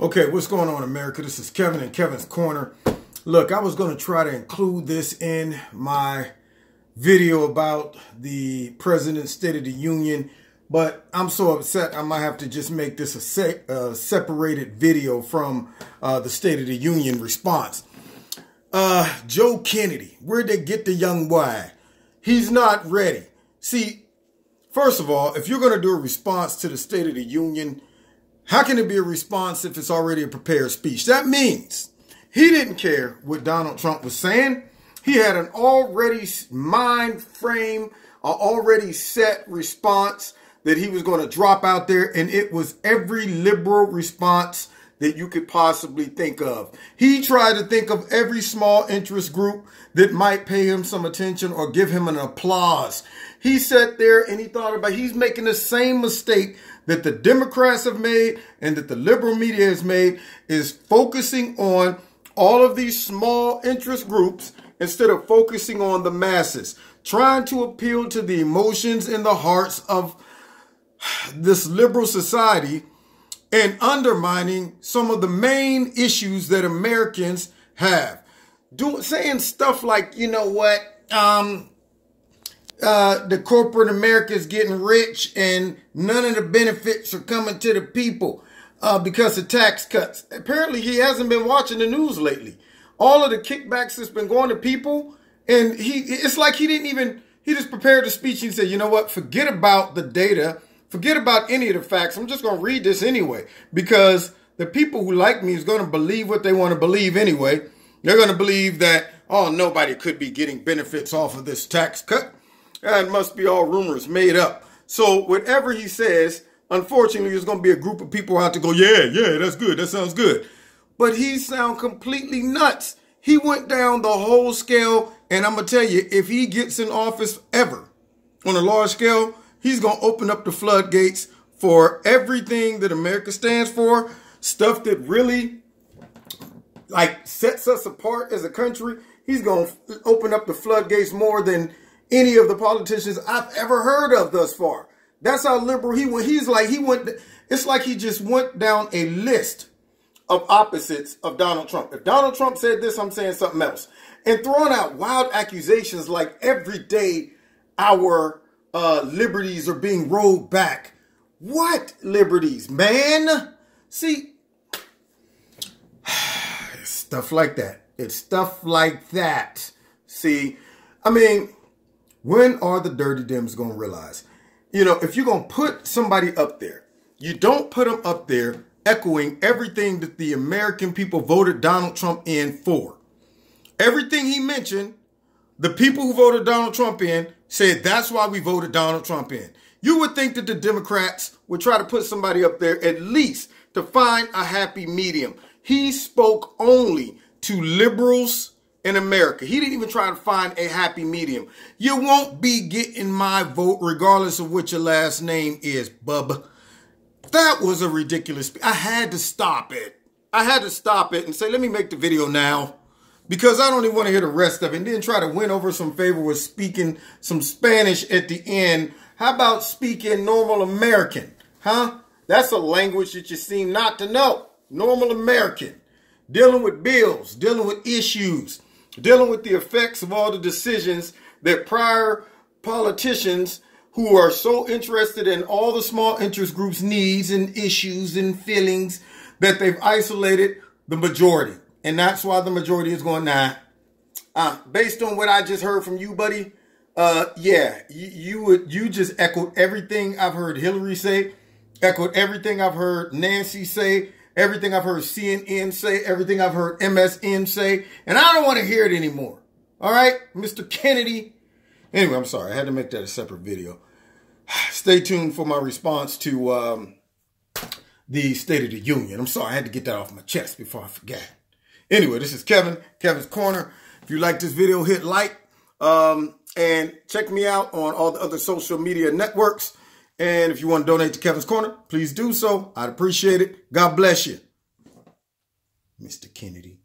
Okay, what's going on, America? This is Kevin in Kevin's Corner. Look, I was going to try to include this in my video about the President's State of the Union, but I'm so upset I might have to just make this a separated video from the State of the Union response. Joe Kennedy, where'd they get the young boy? He's not ready. See, first of all, if you're going to do a response to the State of the Union, how can it be a response if it's already a prepared speech? That means he didn't care what Donald Trump was saying. He had an already mind frame, an already set response that he was going to drop out there, and it was every liberal response that you could possibly think of. He tried to think of every small interest group that might pay him some attention or give him an applause. He sat there and he thought about, he's making the same mistake that the Democrats have made and that the liberal media has made, is focusing on all of these small interest groups instead of focusing on the masses, trying to appeal to the emotions in the hearts of this liberal society and undermining some of the main issues that Americans have. Saying stuff like, you know what, the corporate America is getting rich and none of the benefits are coming to the people because of tax cuts. Apparently, he hasn't been watching the news lately. All of the kickbacks that's been going to people, and it's like he just prepared a speech and said, you know what, forget about the data, forget about any of the facts. I'm just going to read this anyway, because the people who like me is going to believe what they want to believe anyway. They're going to believe that, oh, nobody could be getting benefits off of this tax cut. It must be all rumors made up. So whatever he says, unfortunately, there's going to be a group of people out to go, yeah, that's good. That sounds good. But he sounds completely nuts. He went down the whole scale. And I'm going to tell you, if he gets in office ever on a large scale, he's going to open up the floodgates for everything that America stands for, stuff that really sets us apart as a country. He's going to open up the floodgates more than any of the politicians I've ever heard of thus far. That's how liberal he went. It's like he just went down a list of opposites of Donald Trump. If Donald Trump said this, I'm saying something else. And throwing out wild accusations like every day our liberties are being rolled back. What liberties, man? See, it's stuff like that. It's stuff like that. See, I mean, when are the dirty Dems going to realize? You know, if you're going to put somebody up there, you don't put them up there echoing everything that the American people voted Donald Trump in for. Everything he mentioned, the people who voted Donald Trump in said that's why we voted Donald Trump in. You would think that the Democrats would try to put somebody up there at least to find a happy medium. He spoke only to liberals in America. He didn't even try to find a happy medium. You won't be getting my vote regardless of what your last name is, bub. That was a ridiculous. I had to stop it. I had to stop it and say, let me make the video now, because I don't even want to hear the rest of it and then try to win over some favor with speaking some Spanish at the end. How about speaking normal American? Huh? That's a language that you seem not to know. Normal American. Dealing with bills, dealing with issues, dealing with the effects of all the decisions that prior politicians who are so interested in all the small interest groups' needs and issues and feelings that they've isolated the majority. And that's why the majority is going, nah. Based on what I just heard from you, buddy, yeah, you just echoed everything I've heard Hillary say, echoed everything I've heard Nancy say, everything I've heard CNN say, everything I've heard MSN say, and I don't want to hear it anymore. All right, Mr. Kennedy. Anyway, I'm sorry. I had to make that a separate video. Stay tuned for my response to the State of the Union. I'm sorry. I had to get that off my chest before I forget. Anyway, this is Kevin, Kevin's Corner. If you like this video, hit like. And check me out on all the other social media networks. And if you want to donate to Kevin's Corner, please do so. I'd appreciate it. God bless you, Mr. Kennedy.